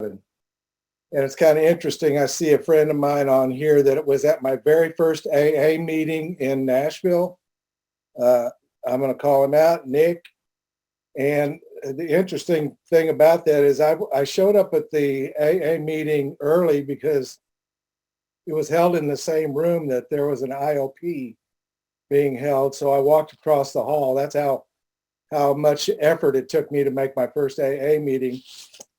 And it's kind of interesting. I see a friend of mine on here that it was at my very first AA meeting in Nashville. Uh, I'm going to call him out, Nick. And the interesting thing about that is I showed up at the AA meeting early because it was held in the same room that there was an IOP being held. So I walked across the hall. That's how much effort it took me to make my first AA meeting.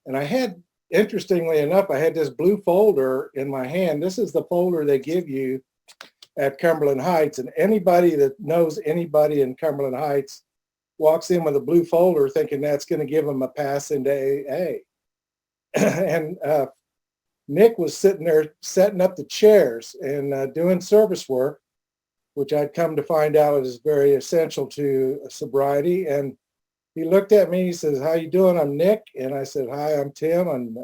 And interestingly enough, I had this blue folder in my hand. This is the folder they give you at Cumberland Heights. And anybody that knows anybody in Cumberland Heights walks in with a blue folder thinking that's going to give them a pass into AA. And Nick was sitting there setting up the chairs and doing service work, which I'd come to find out is very essential to sobriety. And he looked at me, he says, "How you doing? I'm Nick." And I said, "Hi, I'm Tim." And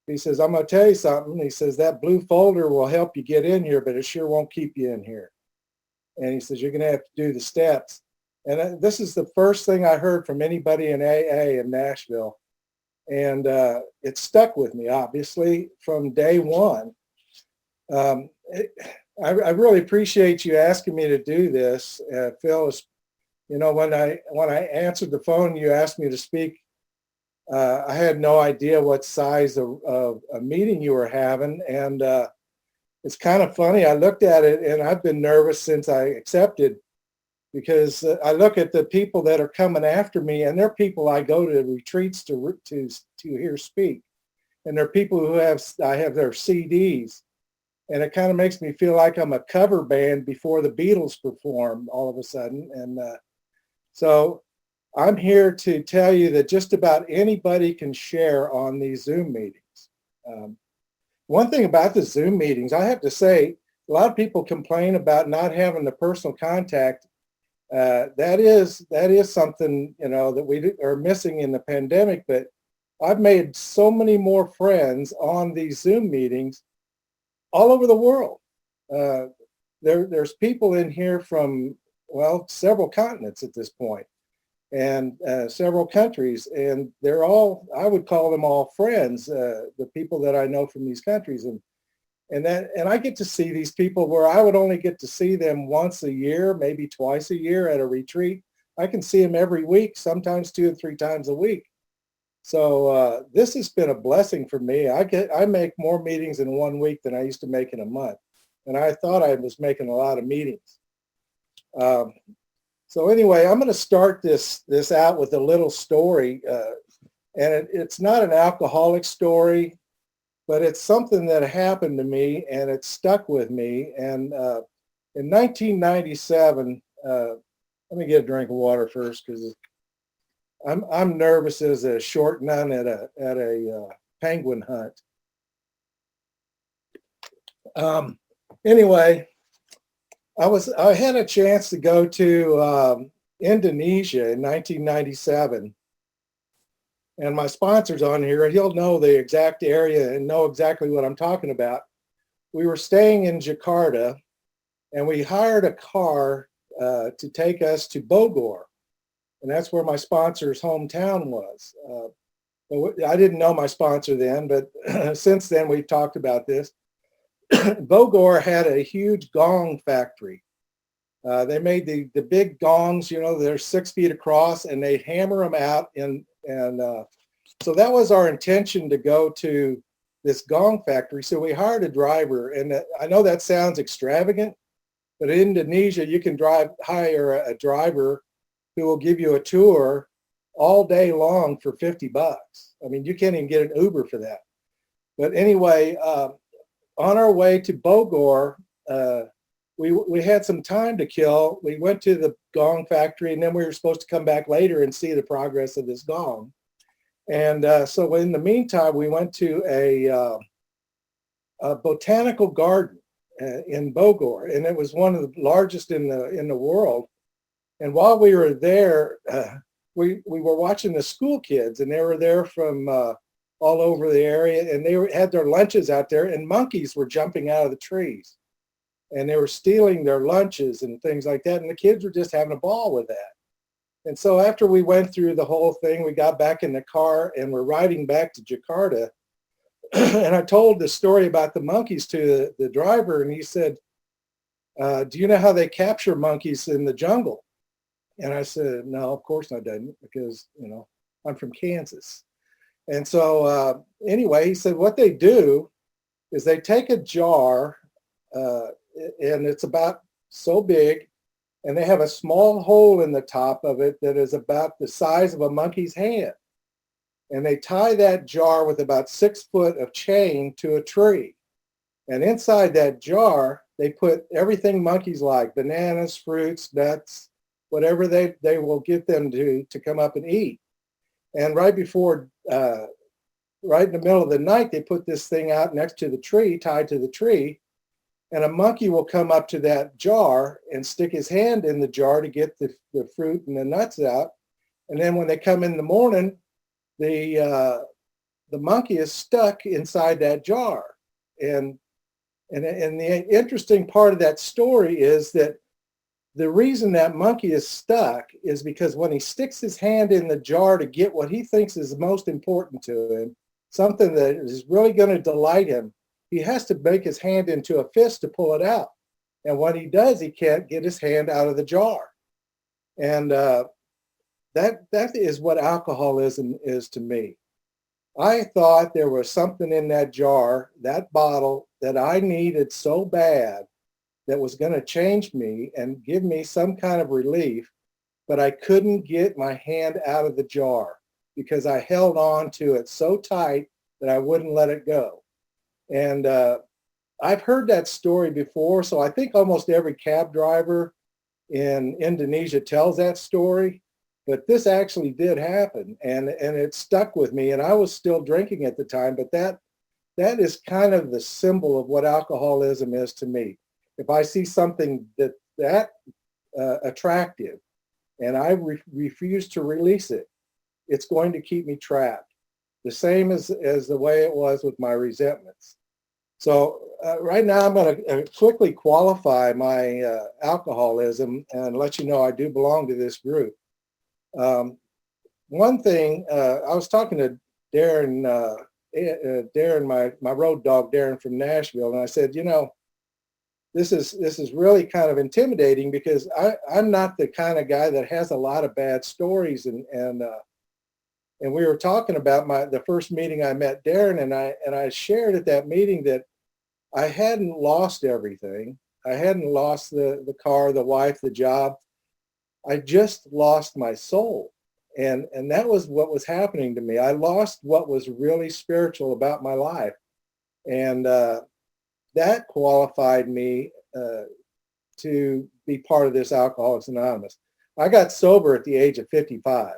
he says, "I'm going to tell you something." He says, "That blue folder will help you get in here, but it sure won't keep you in here." And he says, "You're going to have to do the steps." And this is the first thing I heard from anybody in AA in Nashville. And it stuck with me, obviously, from day one. I really appreciate you asking me to do this, Phil. When I answered the phone, you asked me to speak. I had no idea what size of a meeting you were having, and it's kind of funny. I looked at it, and I've been nervous since I accepted, because I look at the people that are coming after me, and they're people I go to retreats to hear speak, and they're people who I have their CDs, and it kind of makes me feel like I'm a cover band before the Beatles perform all of a sudden, and so I'm here to tell you that just about anybody can share on these Zoom meetings. One thing about the Zoom meetings, I have to say, a lot of people complain about not having the personal contact. That is something, that we are missing in the pandemic. But I've made so many more friends on these Zoom meetings all over the world. There's people in here from, several continents at this point, and several countries, and they're all, I would call them all friends, the people that I know from these countries. And I get to see these people where I would only get to see them once a year, maybe twice a year at a retreat. I can see them every week, sometimes 2 or 3 times a week. So this has been a blessing for me. I make more meetings in 1 week than I used to make in a month. And I thought I was making a lot of meetings. So anyway, I'm going to start this out with a little story. And it's not an alcoholic story, but it's something that happened to me, and it stuck with me. And in 1997, let me get a drink of water first, because I'm nervous as a short nun at a penguin hunt. Anyway, I had a chance to go to Indonesia in 1997. And my sponsor's on here. He'll know the exact area and know exactly what I'm talking about. We were staying in Jakarta, and we hired a car to take us to Bogor. And that's where my sponsor's hometown was. I didn't know my sponsor then, but since then we've talked about this. Bogor had a huge gong factory. They made the big gongs, they're 6 feet across, and they hammer them out. And so that was our intention, to go to this gong factory. So we hired a driver, and I know that sounds extravagant, but in Indonesia, you can hire a driver who will give you a tour all day long for $50. I mean, you can't even get an Uber for that. But anyway, on our way to Bogor, we had some time to kill. We went to the gong factory, and then we were supposed to come back later and see the progress of this gong. And so in the meantime, we went to a botanical garden in Bogor, and it was one of the largest in the world. And while we were there, we were watching the school kids, and they were there from all over the area, and they had their lunches out there, and monkeys were jumping out of the trees, and they were stealing their lunches and things like that. And the kids were just having a ball with that. And so after we went through the whole thing, we got back in the car and we're riding back to Jakarta. And I told the story about the monkeys to the driver, and he said, do you know how they capture monkeys in the jungle? And I said, no, of course I didn't, because, I'm from Kansas. And so anyway, he said what they do is they take a jar, and it's about so big, and they have a small hole in the top of it that is about the size of a monkey's hand. And they tie that jar with about 6 foot of chain to a tree. And inside that jar, they put everything monkeys like: bananas, fruits, nuts, whatever they will get them to come up and eat. And right in the middle of the night, they put this thing out next to the tree, tied to the tree, and a monkey will come up to that jar and stick his hand in the jar to get the fruit and the nuts out. And then when they come in the morning, the monkey is stuck inside that jar. And the interesting part of that story is that the reason that monkey is stuck is because when he sticks his hand in the jar to get what he thinks is most important to him, something that is really going to delight him, he has to make his hand into a fist to pull it out. And when he does, he can't get his hand out of the jar. And that is what alcoholism is to me. I thought there was something in that jar, that bottle, that I needed so bad that was going to change me and give me some kind of relief, but I couldn't get my hand out of the jar because I held on to it so tight that I wouldn't let it go. And I've heard that story before, so I think almost every cab driver in Indonesia tells that story. But this actually did happen, and it stuck with me. And I was still drinking at the time, but that is kind of the symbol of what alcoholism is to me. If I see something that attractive, and I refuse to release it, it's going to keep me trapped. The same as the way it was with my resentments. So right now, I'm going to quickly qualify my alcoholism and let you know I do belong to this group. One thing, I was talking to Darren, my road dog, Darren from Nashville, and I said, this is really kind of intimidating because I'm not the kind of guy that has a lot of bad stories, and we were talking about the first meeting I met Darren, and I shared at that meeting that I hadn't lost everything. I hadn't lost the car, the wife, the job. I just lost my soul. And that was what was happening to me. I lost what was really spiritual about my life. And that qualified me to be part of this Alcoholics Anonymous. I got sober at the age of 55.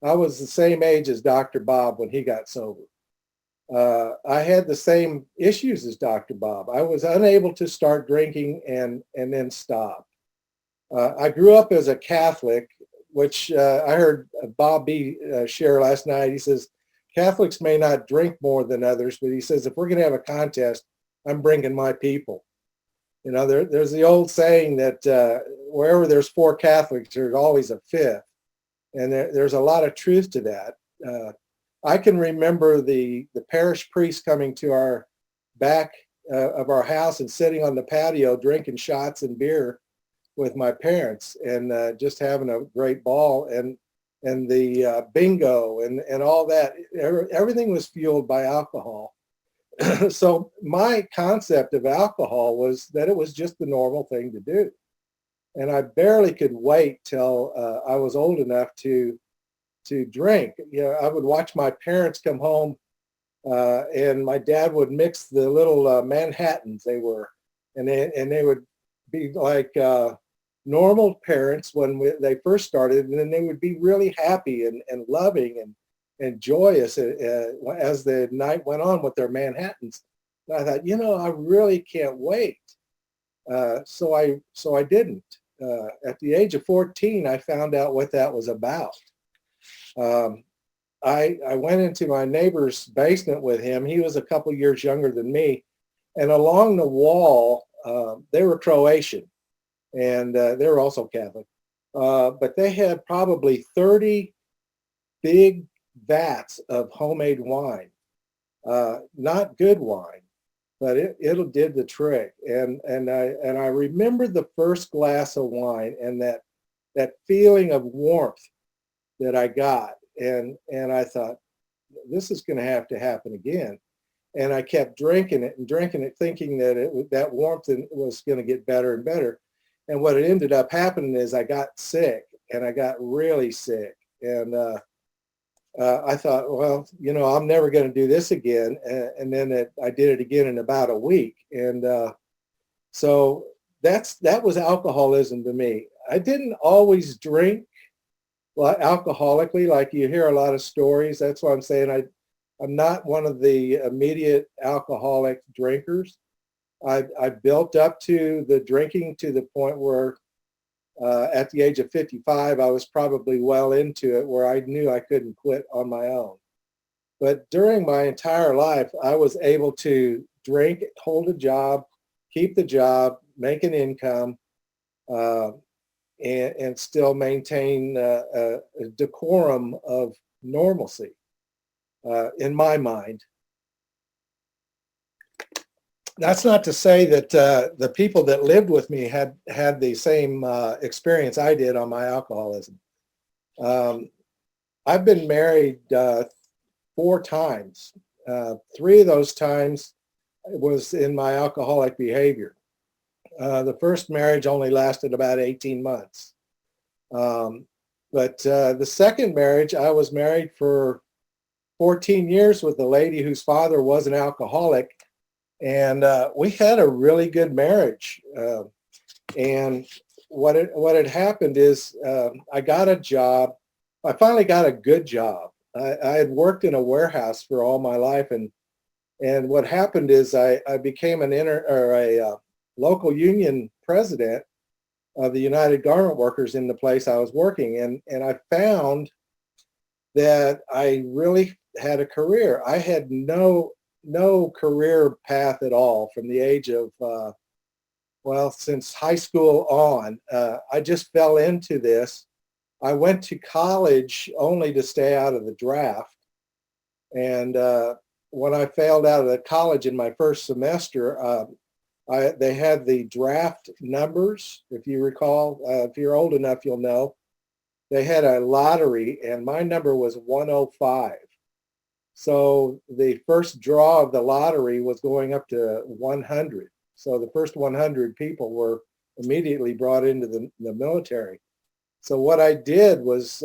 I was the same age as Dr. Bob when he got sober. I had the same issues as Dr. Bob. I was unable to start drinking and then stop. I grew up as a Catholic, which I heard Bob B. Share last night. He says, Catholics may not drink more than others, but he says, if we're going to have a contest, I'm bringing my people. There's the old saying that wherever there's 4 Catholics, there's always a 5th. And there's a lot of truth to that. I can remember the parish priest coming to our back of our house and sitting on the patio drinking shots and beer with my parents and just having a great ball, and the bingo and all that. Everything was fueled by alcohol. So my concept of alcohol was that it was just the normal thing to do. And I barely could wait till I was old enough to drink. I would watch my parents come home and my dad would mix the little Manhattans they were, and they would be like normal parents when they first started, and then they would be really happy and loving and joyous as the night went on with their Manhattans. And I thought, I really can't wait. So I didn't. At the age of 14, I found out what that was about. I went into my neighbor's basement with him. He was a couple years younger than me. And along the wall, they were Croatian, and they were also Catholic. but they had probably 30 big vats of homemade wine. Not good wine, but it did the trick. And I remember the first glass of wine and that feeling of warmth that I got. And I thought, this is going to have to happen again. And I kept drinking it and drinking it, thinking that that warmth was going to get better and better. And what it ended up happening is I got sick, and I got really sick. And I thought, well, I'm never going to do this again. And then I did it again in about a week. And so that was alcoholism to me. I didn't always drink alcoholically, like you hear a lot of stories. That's why I'm saying I'm not one of the immediate alcoholic drinkers. I built up to the drinking to the point where at the age of 55, I was probably well into it, where I knew I couldn't quit on my own. But during my entire life, I was able to drink, hold a job, keep the job, make an income, and still maintain a decorum of normalcy in my mind. That's not to say that the people that lived with me had the same experience I did on my alcoholism. I've been married 4 times. 3 of those times was in my alcoholic behavior. The first marriage only lasted about 18 months. But the second marriage, I was married for 14 years with a lady whose father was an alcoholic. And we had a really good marriage. And what had happened is I got a job. I finally got a good job. I had worked in a warehouse for all my life. And what happened is I became a local union president of the United Garment Workers in the place I was working. And I found that I really had a career. I had no career path at all from the age of, since high school on. I just fell into this. I went to college only to stay out of the draft. And when I failed out of the college in my first semester, they had the draft numbers, if you recall. If you're old enough, you'll know. They had a lottery, and my number was 105. So the first draw of the lottery was going up to 100. So the first 100 people were immediately brought into the military. So what I did was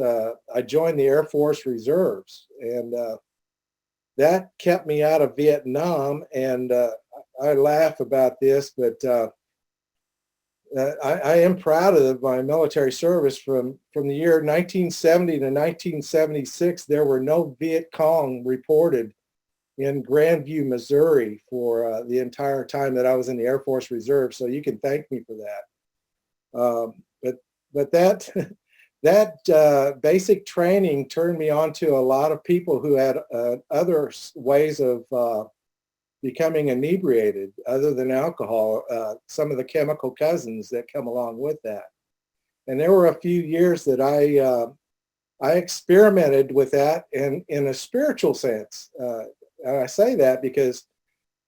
I joined the Air Force Reserves, and that kept me out of Vietnam. And I laugh about this, but I am proud of my military service. From the year 1970 to 1976, there were no Viet Cong reported in Grandview, Missouri for the entire time that I was in the Air Force Reserve. So you can thank me for that. But that basic training turned me on to a lot of people who had other ways of becoming inebriated other than alcohol, some of the chemical cousins that come along with that. And there were a few years that I experimented with that in a spiritual sense. And I say that because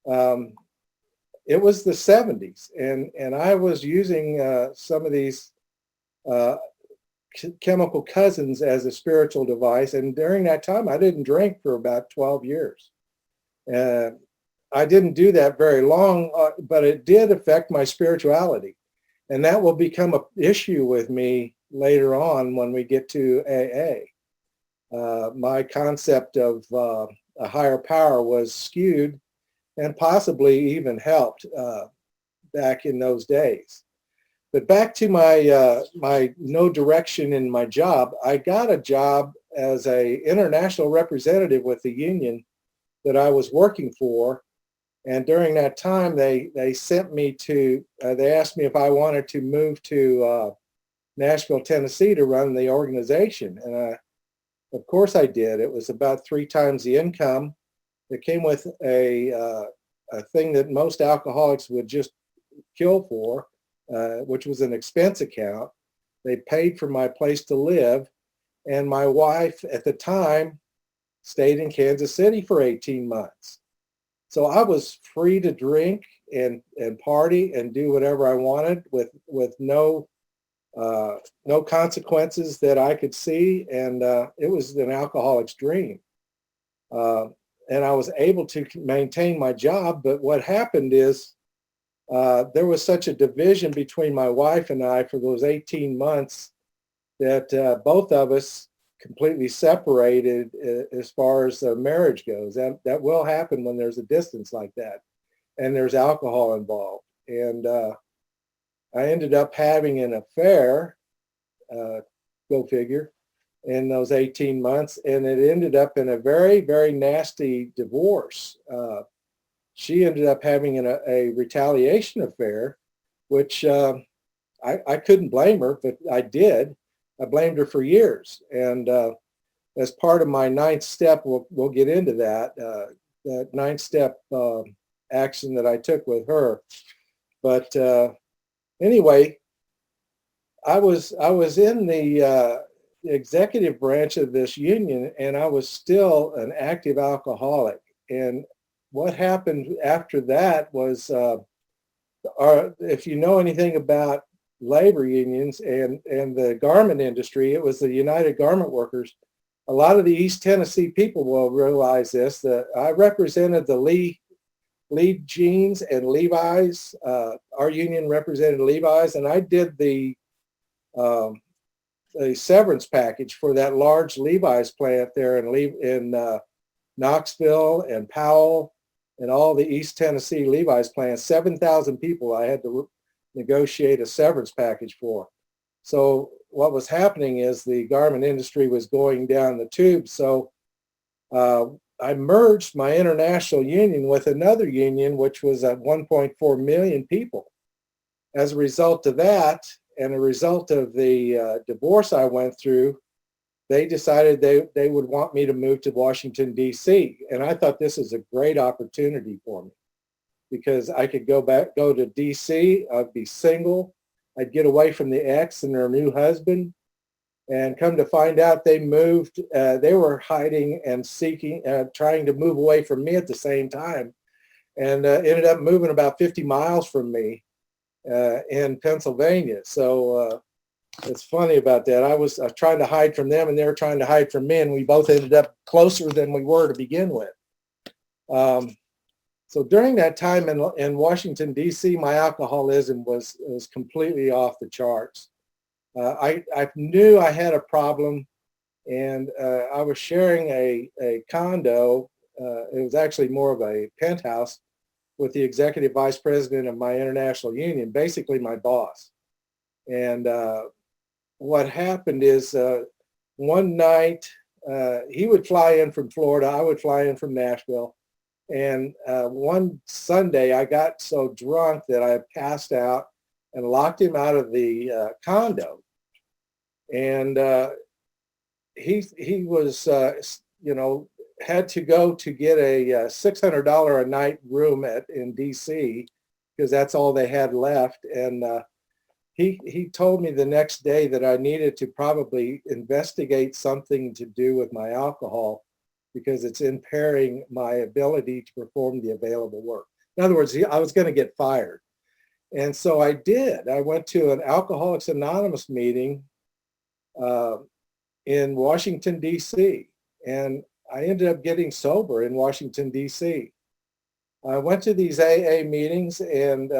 it was the 70s, and I was using some of these chemical cousins as a spiritual device. And during that time, I didn't drink for about 12 years. I didn't do that very long, but it did affect my spirituality. And that will become an issue with me later on when we get to AA. My concept of a higher power was skewed and possibly even helped back in those days. But back to my no direction in my job, I got a job as an international representative with the union that I was working for. And during that time, they sent me to, they asked me if I wanted to move to Nashville, Tennessee to run the organization. And of course I did. It was about 3 times the income. It came with a thing that most alcoholics would just kill for, which was an expense account. They paid for my place to live. And my wife at the time stayed in Kansas City for 18 months. So I was free to drink and party and do whatever I wanted with no consequences that I could see. And it was an alcoholic's dream. Uh, and I was able to maintain my job. But what happened is there was such a division between my wife and I for those 18 months that both of us completely separated as far as marriage goes. That will happen when there's a distance like that and there's alcohol involved. And I ended up having an affair, go figure, in those 18 months. And it ended up in a very, very nasty divorce. She ended up having a retaliation affair, which I couldn't blame her, but I did. I blamed her for years. And as part of my ninth step, we'll get into that, that ninth step action that I took with her. But anyway, I was in the executive branch of this union, and I was still an active alcoholic. And what happened after that was, if you know anything about labor unions and the garment industry, it was the United Garment Workers. A lot of the East Tennessee people will realize this, that I represented the Lee Jeans and Levi's. Our union represented Levi's, and I did the severance package for that large Levi's plant there in Knoxville and Powell and all the East Tennessee Levi's plants. 7,000 people I had to negotiate a severance package for. So what was happening is the garment industry was going down the tube. So I merged my international union with another union, which was at 1.4 million people. As a result of that, and a result of the divorce I went through, they decided they would want me to move to Washington, D.C. And I thought this was a great opportunity for me because I could go to D.C., I'd be single, I'd get away from the ex and her new husband, and come to find out they moved, they were hiding and seeking, trying to move away from me at the same time, and ended up moving about 50 miles from me in Pennsylvania. So it's funny about that. I was trying to hide from them and they were trying to hide from me, and we both ended up closer than we were to begin with. So during that time in Washington, D.C., my alcoholism was completely off the charts. I knew I had a problem, and I was sharing a condo. It was actually more of a penthouse with the executive vice president of my international union, basically my boss. And what happened is one night he would fly in from Florida, I would fly in from Nashville. And one Sunday I got so drunk that I passed out and locked him out of the condo. And he was, had to go to get a $600 a night room in D.C. because that's all they had left. And he told me the next day that I needed to probably investigate something to do with my alcohol because it's impairing my ability to perform the available work. In other words, I was going to get fired. And so I did. I went to an Alcoholics Anonymous meeting in Washington, D.C., and I ended up getting sober in Washington, D.C. I went to these AA meetings, and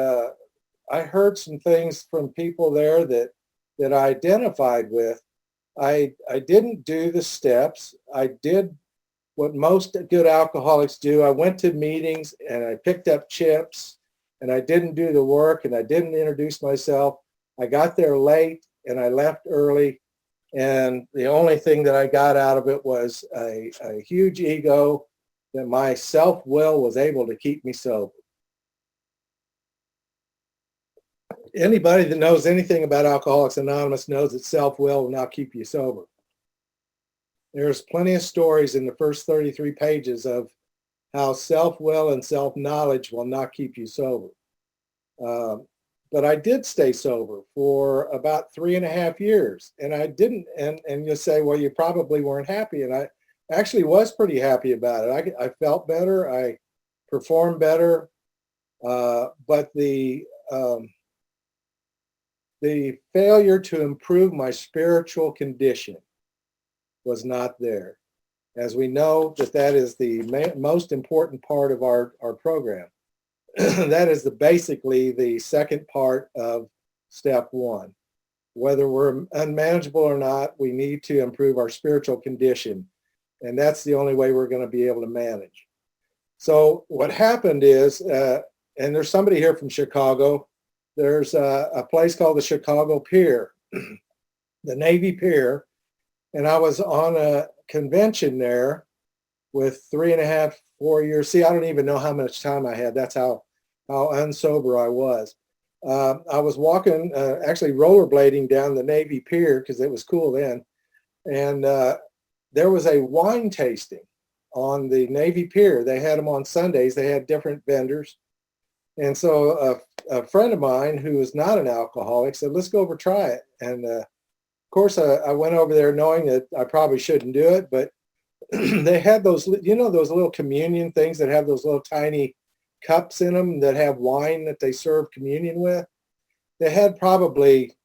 I heard some things from people there that I identified with. I didn't do the steps. I did what most good alcoholics do. I went to meetings and I picked up chips, and I didn't do the work, and I didn't introduce myself. I got there late and I left early. And the only thing that I got out of it was a huge ego that my self-will was able to keep me sober. Anybody that knows anything about Alcoholics Anonymous knows that self-will will not keep you sober. There's plenty of stories in the first 33 pages of how self-will and self-knowledge will not keep you sober. but I did stay sober for about 3.5 years. And I didn't, and you say, well, you probably weren't happy. And I actually was pretty happy about it. I felt better. I performed better. But the failure to improve my spiritual condition was not there. As we know that is the most important part of our program. That is basically the second part of step one. Whether we're unmanageable or not, we need to improve our spiritual condition. And that's the only way we're going to be able to manage. So what happened is, and there's somebody here from Chicago, there's a place called the Chicago Pier, the Navy Pier. And I was on a convention there with 3.5, 4 years. See, I don't even know how much time I had. That's how unsober I was. I was walking, actually rollerblading down the Navy Pier because it was cool then. And there was a wine tasting on the Navy Pier. They had them on Sundays. They had different vendors. And so a friend of mine who is not an alcoholic said, let's go over try it. And of course, I went over there knowing that I probably shouldn't do it, but they had those, those little communion things that have those little tiny cups in them that have wine that they serve communion with. They had probably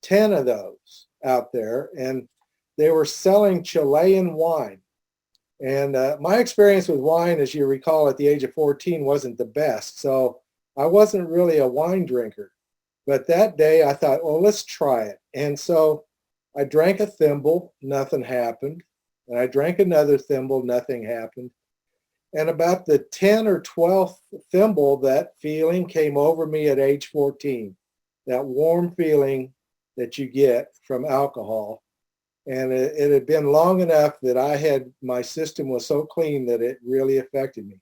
10 of those out there, and they were selling Chilean wine. And my experience with wine, as you recall, at the age of 14 wasn't the best. So I wasn't really a wine drinker. But that day I thought, well, let's try it. And so I drank a thimble, nothing happened. And I drank another thimble, nothing happened. And about the 10th or 12th thimble, that feeling came over me at age 14, that warm feeling that you get from alcohol. And it had been long enough that my system was so clean that it really affected me.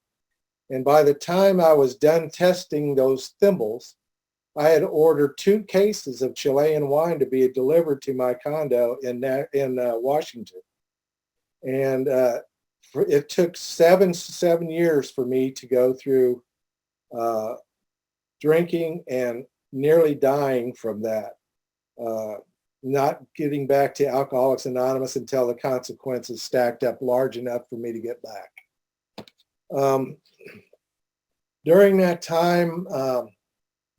And by the time I was done testing those thimbles, I had ordered 2 cases of Chilean wine to be delivered to my condo in Washington. And it took seven years for me to go through drinking and nearly dying from that. Not getting back to Alcoholics Anonymous until the consequences stacked up large enough for me to get back. During that time,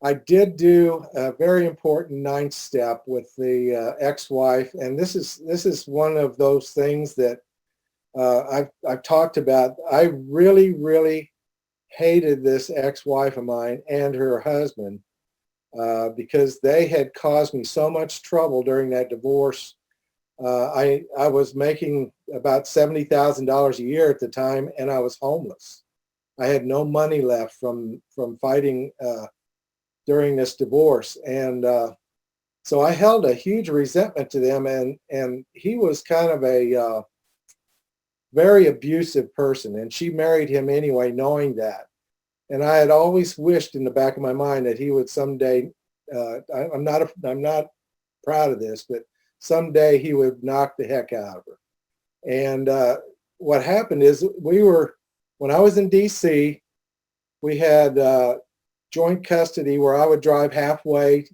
I did do a very important 9th step with the ex-wife, and this is one of those things that I've talked about. I really, really hated this ex-wife of mine and her husband because they had caused me so much trouble during that divorce. I was making about $70,000 a year at the time, and I was homeless. I had no money left from fighting during this divorce, and so I held a huge resentment to them. And he was kind of a very abusive person, and she married him anyway, knowing that. And I had always wished in the back of my mind that he would someday. I'm not proud of this, but someday he would knock the heck out of her. And what happened is when I was in D.C., we had joint custody where I would drive halfway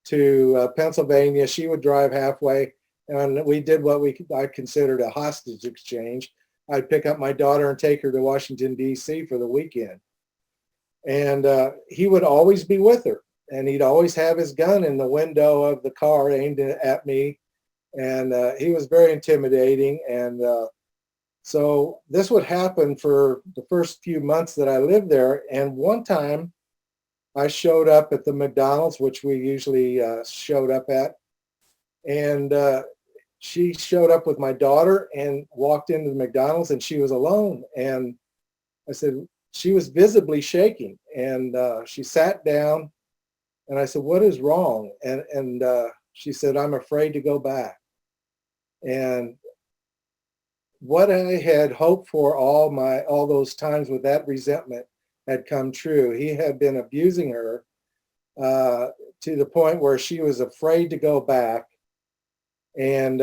to Pennsylvania. She would drive halfway, and we did what I considered a hostage exchange. I'd pick up my daughter and take her to Washington, D.C. for the weekend. And he would always be with her, and he'd always have his gun in the window of the car aimed at me. And he was very intimidating. And so this would happen for the first few months that I lived there. And one time I showed up at the McDonald's, which we usually showed up at. And she showed up with my daughter and walked into the McDonald's, and she was alone. And I said, she was visibly shaking, and she sat down, and I said, what is wrong? And she said, I'm afraid to go back. And what I had hoped for all those times with that resentment had come true. He had been abusing her to the point where she was afraid to go back. And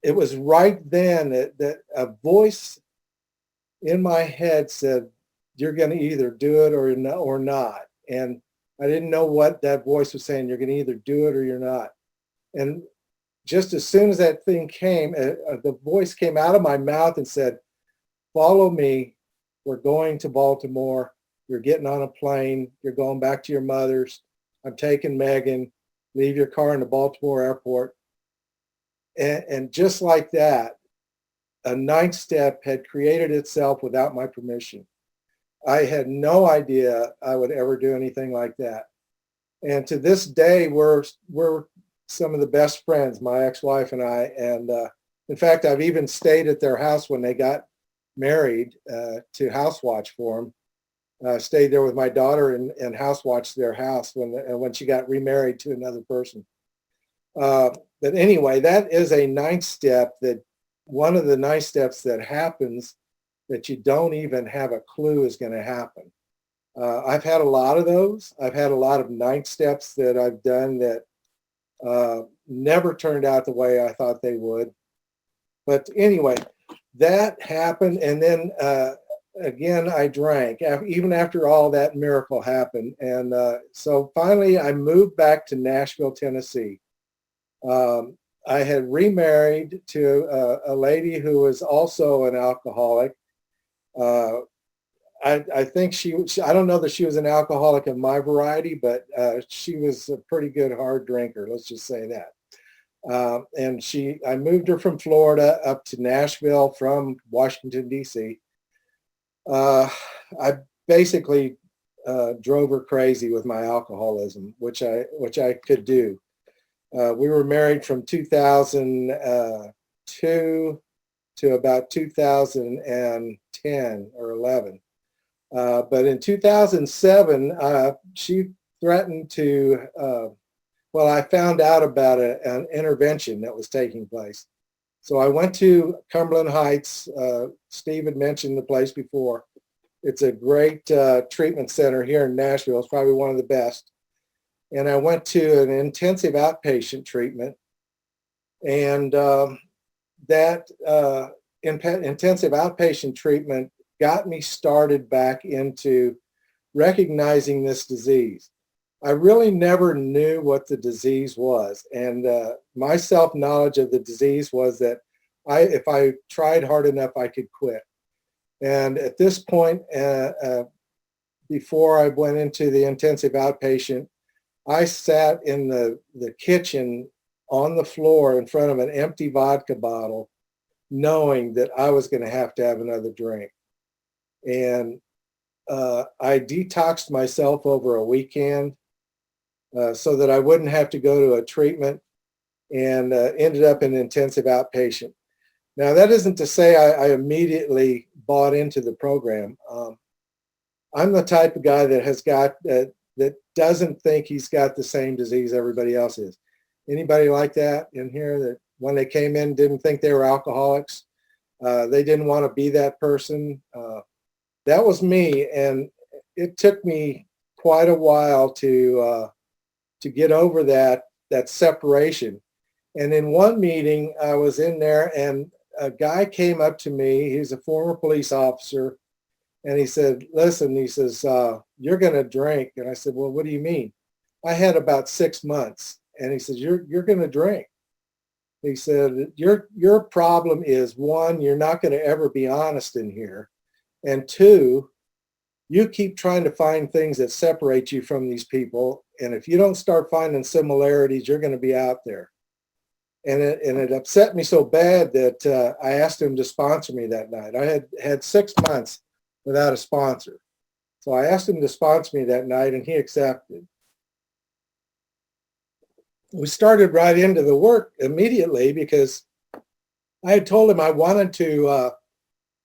it was right then that a voice in my head said, you're going to either do it or not. And I didn't know what that voice was saying. You're going to either do it or you're not. And just as soon as that thing came, the voice came out of my mouth and said, follow me. We're going to Baltimore. You're getting on a plane. You're going back to your mother's. I'm taking Megan. Leave your car in the Baltimore airport. And just like that, a ninth step had created itself without my permission. I had no idea I would ever do anything like that. And to this day, we're some of the best friends, my ex-wife and I. And in fact, I've even stayed at their house when they got married to house watch for them. Stayed there with my daughter and house watched their house when she got remarried to another person. But anyway, that is a ninth step, that one of the ninth steps that happens that you don't even have a clue is going to happen. I've had a lot of those. I've had a lot of ninth steps that I've done that never turned out the way I thought they would. But anyway, that happened. And then again, I drank even after all that miracle happened. And so finally I moved back to Nashville, Tennessee. I had remarried to a lady who was also an alcoholic. I think I don't know that she was an alcoholic of my variety, but she was a pretty good hard drinker. Let's just say that. And I moved her from Florida up to Nashville from Washington, D.C. I basically drove her crazy with my alcoholism, which I could do. We were married from 2002 to about 2010 or 11. But in 2007, she threatened to, I found out about an intervention that was taking place. So I went to Cumberland Heights. Steve had mentioned the place before. It's a great treatment center here in Nashville. It's probably one of the best. And I went to an intensive outpatient treatment. And that intensive outpatient treatment got me started back into recognizing this disease. I really never knew what the disease was. And my self-knowledge of the disease was that if I tried hard enough, I could quit. And at this point, before I went into the intensive outpatient, I sat in the kitchen on the floor in front of an empty vodka bottle, knowing that I was going to have another drink. And I detoxed myself over a weekend so that I wouldn't have to go to a treatment, and ended up in intensive outpatient. Now, that isn't to say I immediately bought into the program. I'm the type of guy that has got that doesn't think he's got the same disease everybody else is. Anybody like that in here that when they came in didn't think they were alcoholics? They didn't want to be that person. That was me, and it took me quite a while to get over that separation. And in one meeting, I was in there, and a guy came up to me. He's a former police officer, and he said, "Listen," he says, "you're going to drink." And I said, "Well, what do you mean?" I had about 6 months, and he says, "You're going to drink." He said, "Your problem is, one, you're not going to ever be honest in here. And two, you keep trying to find things that separate you from these people. And if you don't start finding similarities, you're going to be out there." And it upset me so bad that I asked him to sponsor me that night. I had 6 months without a sponsor. So I asked him to sponsor me that night, and he accepted. We started right into the work immediately because I had told him I wanted to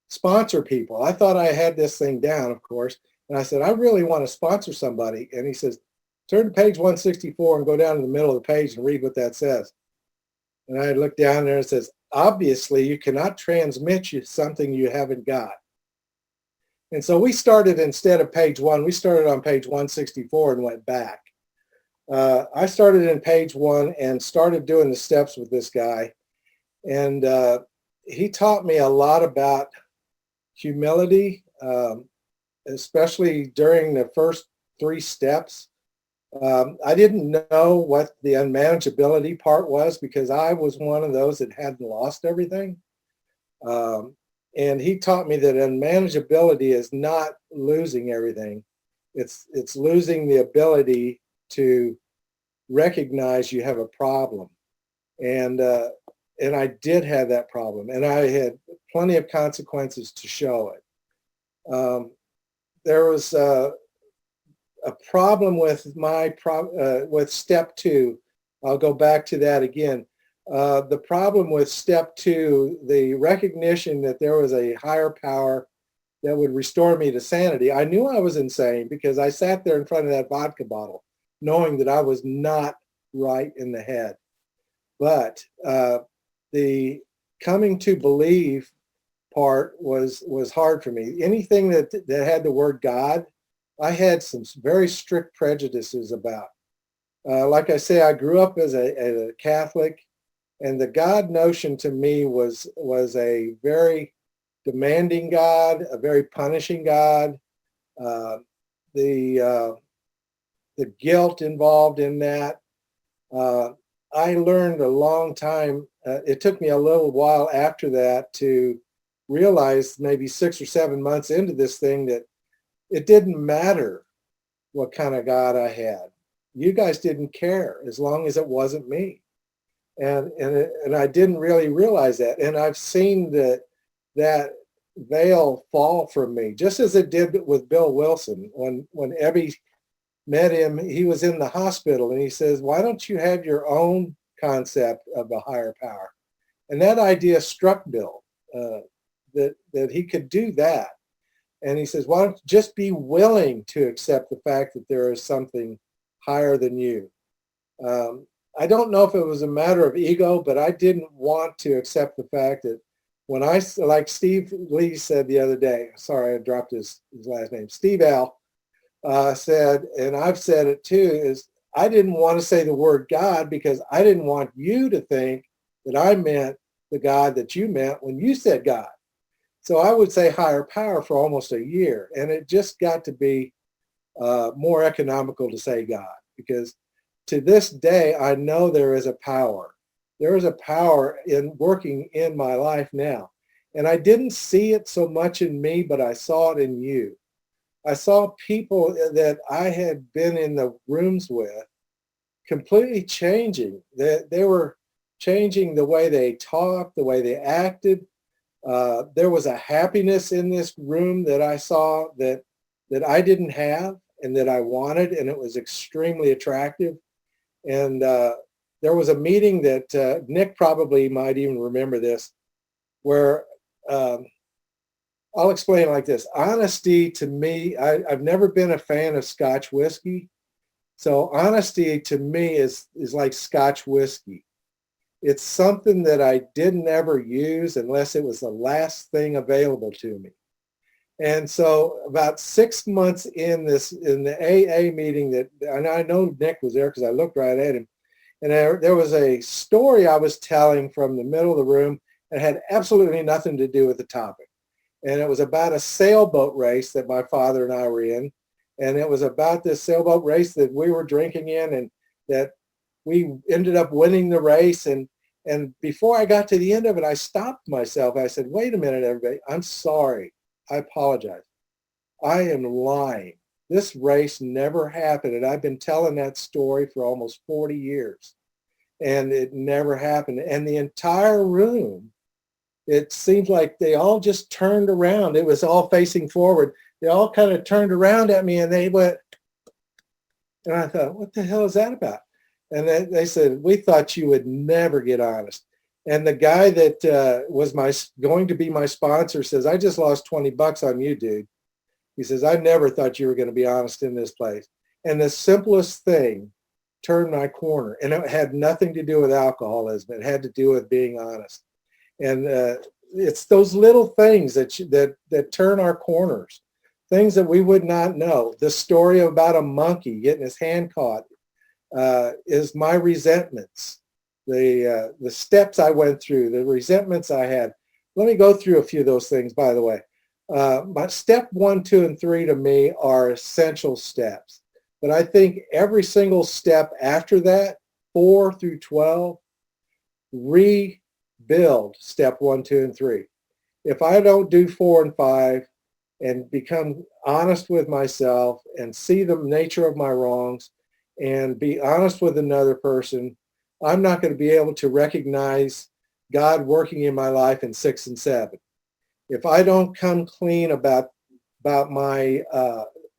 sponsor people. I thought I had this thing down, of course. And I said, "I really want to sponsor somebody." And he says, "Turn to page 164 and go down to the middle of the page and read what that says." And I looked down there and it says, "Obviously, you cannot transmit something you haven't got." And so we started, instead of page 1, we started on page 164 and went back. I started in page 1 and started doing the steps with this guy. And he taught me a lot about humility, especially during the first 3 steps. I didn't know what the unmanageability part was because I was one of those that hadn't lost everything. Um, and he taught me that unmanageability is not losing everything. It's losing the ability to recognize you have a problem. And and I did have that problem, and I had plenty of consequences to show it. There was a problem with with step two. I'll go back to that again. The problem with step two, the recognition that there was a higher power that would restore me to sanity. I knew I was insane because I sat there in front of that vodka bottle, knowing that I was not right in the head. But the coming to believe part was hard for me. Anything that had the word God, I had some very strict prejudices about. Like I say, I grew up as a Catholic, and the God notion to me was a very demanding God, a very punishing God. Uh, the the guilt involved in that. Uh, I learned a long time. It took me a little while after that to realize, maybe 6 or 7 months into this thing, that it didn't matter what kind of God I had. You guys didn't care as long as it wasn't me. And I didn't really realize that. And I've seen that veil fall from me, just as it did with Bill Wilson. When Ebby met him, he was in the hospital, and he says, "Why don't you have your own concept of a higher power?" And that idea struck Bill, that he could do that. And he says, "Why don't you just be willing to accept the fact that there is something higher than you?" I don't know if it was a matter of ego, but I didn't want to accept the fact that when like Steve Lee said the other day, sorry, I dropped his last name, Steve Al, said, and I've said it too, is I didn't want to say the word God because I didn't want you to think that I meant the God that you meant when you said God. So I would say higher power for almost a year. And it just got to be more economical to say God, because to this day, I know there is a power. There is a power in working in my life now. And I didn't see it so much in me, but I saw it in you. I saw people that I had been in the rooms with completely changing. They were changing the way they talked, the way they acted. There was a happiness in this room that I saw that I didn't have and that I wanted, and it was extremely attractive. And there was a meeting that Nick probably might even remember this, where I'll explain it like this. Honesty to me, I've never been a fan of Scotch whiskey. So honesty to me is like Scotch whiskey. It's something that I didn't ever use unless it was the last thing available to me. And so about 6 months in the AA meeting and I know Nick was there because I looked right at him, and there was a story I was telling from the middle of the room that had absolutely nothing to do with the topic. And it was about a sailboat race that my father and I were in. And it was about this sailboat race that we were drinking in, and that we ended up winning the race. And before I got to the end of it, I stopped myself. I said, "Wait a minute, everybody. I'm sorry. I apologize. I am lying. This race never happened." And I've been telling that story for almost 40 years. And it never happened. And the entire room, it seemed like they all just turned around. It was all facing forward. They all kind of turned around at me, and they went, and I thought, what the hell is that about? And they said, "We thought you would never get honest." And the guy that was going to be my sponsor says, "I just lost $20 on you, dude." He says, "I never thought you were going to be honest in this place." And the simplest thing turned my corner. And it had nothing to do with alcoholism. It had to do with being honest. And it's those little things that turn our corners, things that we would not know. The story about a monkey getting his hand caught is my resentments, the steps I went through, the resentments I had. Let me go through a few of those things, by the way. My step 1, 2, and 3 to me are essential steps. But I think every single step after that, 4 through 12, rebuild step 1, 2, and 3. If I don't do 4 and 5 and become honest with myself and see the nature of my wrongs and be honest with another person, I'm not going to be able to recognize God working in my life in 6 and 7. If I don't come clean about my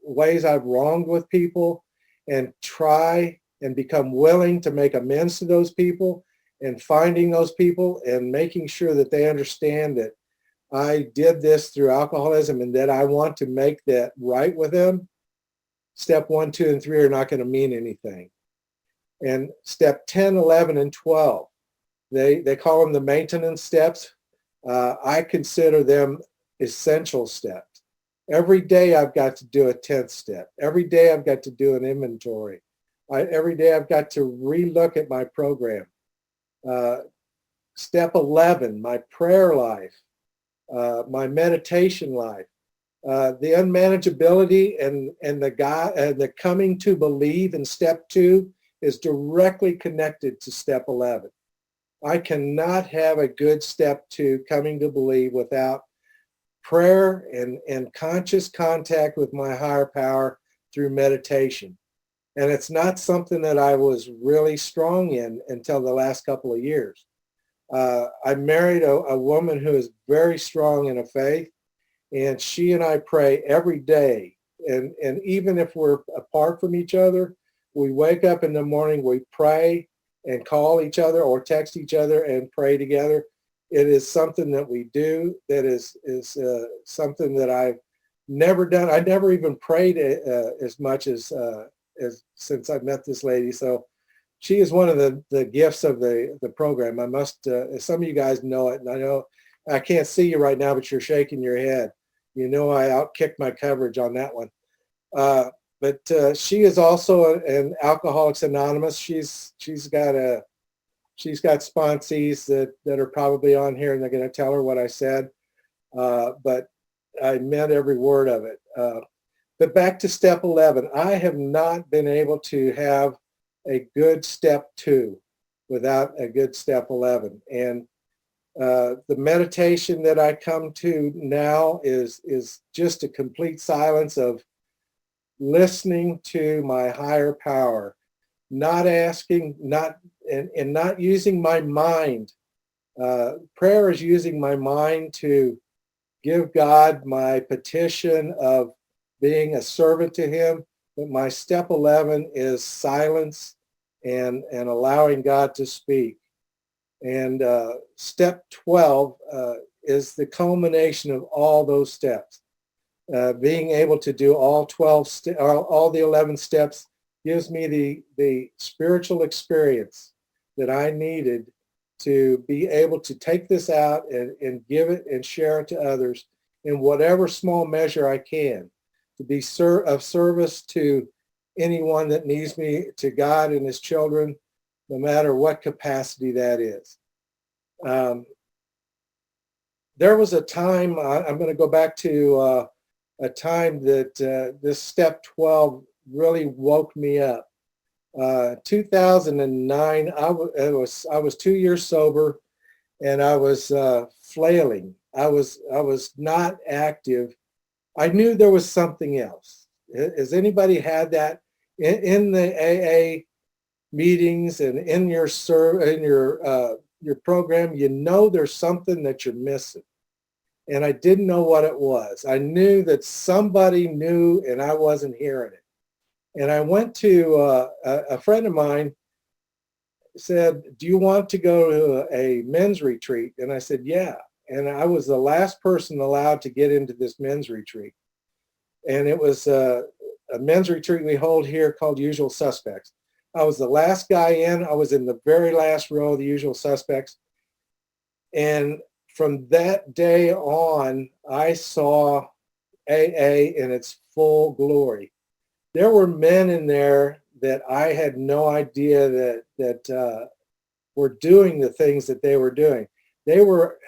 ways I've wronged with people and try and become willing to make amends to those people and finding those people and making sure that they understand that I did this through alcoholism and that I want to make that right with them, step 1, 2, and 3 are not going to mean anything. And step 10, 11, and 12, they call them the maintenance steps. I consider them essential steps. Every day I've got to do a 10th step. Every day I've got to do an inventory. Every day I've got to relook at my program. Step 11, my prayer life, my meditation life, the unmanageability and the coming to believe in step 2 is directly connected to step 11. I cannot have a good step 2 coming to believe without prayer and conscious contact with my higher power through meditation. And it's not something that I was really strong in until the last couple of years. I married a woman who is very strong in a faith, and she and I pray every day. And even if we're apart from each other, we wake up in the morning, we pray and call each other or text each other and pray together. It is something that we do that is something that I've never done. I never even prayed as much as since I met this lady. So she is one of the gifts of the program. I must, some of you guys know it, and I know I can't see you right now, but you're shaking your head. You know I outkicked my coverage on that one. But she is also an Alcoholics Anonymous. She's got sponsees that are probably on here, and they're going to tell her what I said. But I meant every word of it. But back to step 11, I have not been able to have a good step 2 without a good step 11. And the meditation that I come to now is just a complete silence of listening to my higher power, not asking, and not using my mind. Prayer is using my mind to give God my petition of being a servant to him. But my step 11 is silence and allowing God to speak. And step 12 is the culmination of all those steps. Being able to do all the 11 steps gives me the spiritual experience that I needed to be able to take this out and give it and share it to others in whatever small measure I can, to be of service to anyone that needs me, to God and his children, no matter what capacity that is. There was a time, I'm going to go back to a time that this step 12 really woke me up. 2009, I was 2 years sober, and I was flailing. I was not active. I knew there was something else. Has anybody had that in the AA meetings and in your program? You know there's something that you're missing. And I didn't know what it was. I knew that somebody knew and I wasn't hearing it. And I went to a friend of mine said, do you want to go to a men's retreat? And I said, yeah. And I was the last person allowed to get into this men's retreat. And it was a men's retreat we hold here called Usual Suspects. I was the last guy in. I was in the very last row of the Usual Suspects. And from that day on, I saw AA in its full glory. There were men in there that I had no idea that were doing the things that they were doing. They were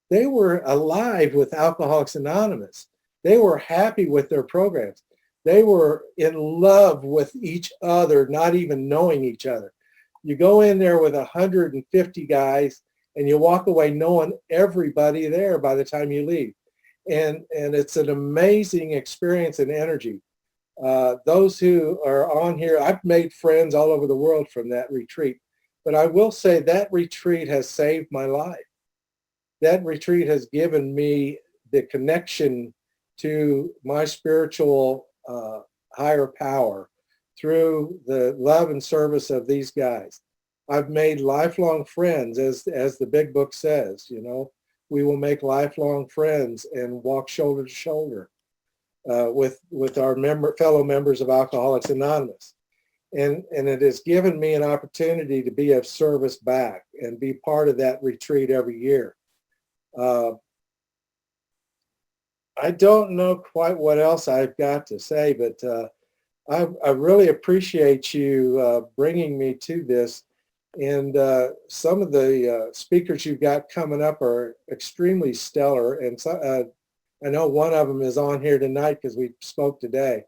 they were alive with Alcoholics Anonymous. They were happy with their programs. They were in love with each other, not even knowing each other. You go in there with 150 guys and you walk away knowing everybody there by the time you leave. And it's an amazing experience and energy. Those who are on here, I've made friends all over the world from that retreat. But I will say that retreat has saved my life. That retreat has given me the connection to my spiritual higher power through the love and service of these guys. I've made lifelong friends, as the big book says, you know, we will make lifelong friends and walk shoulder to shoulder with our fellow members of Alcoholics Anonymous. And it has given me an opportunity to be of service back and be part of that retreat every year. I don't know quite what else I've got to say, but I really appreciate you bringing me to this. And some of the speakers you've got coming up are extremely stellar. And so, I know one of them is on here tonight because we spoke today.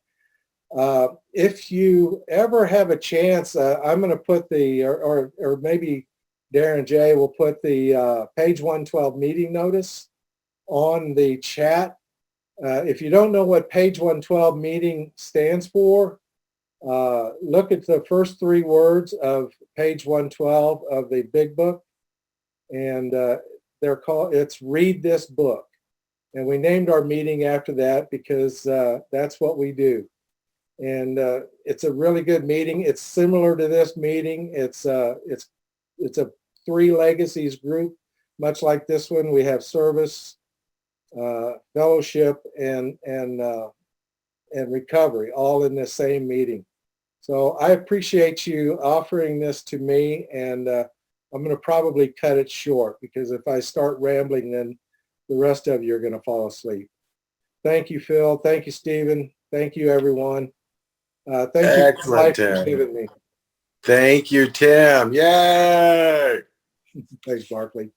If you ever have a chance, I'm going to put or maybe Darren J will put the page 112 meeting notice on the chat. If you don't know what page 112 meeting stands for, look at the first three words of page 112 of the big book, and it's read this book. And we named our meeting after that because that's what we do. And it's a really good meeting. It's similar to this meeting. It's a three legacies group, much like this one. We have service, fellowship, and recovery, all in the same meeting. So I appreciate you offering this to me, and I'm going to probably cut it short because if I start rambling, then the rest of you are going to fall asleep. Thank you, Phil. Thank you, Stephen. Thank you, everyone. Thank you. Excellent, Tim. Thank you, Tim. Yay! Thanks, Barkley.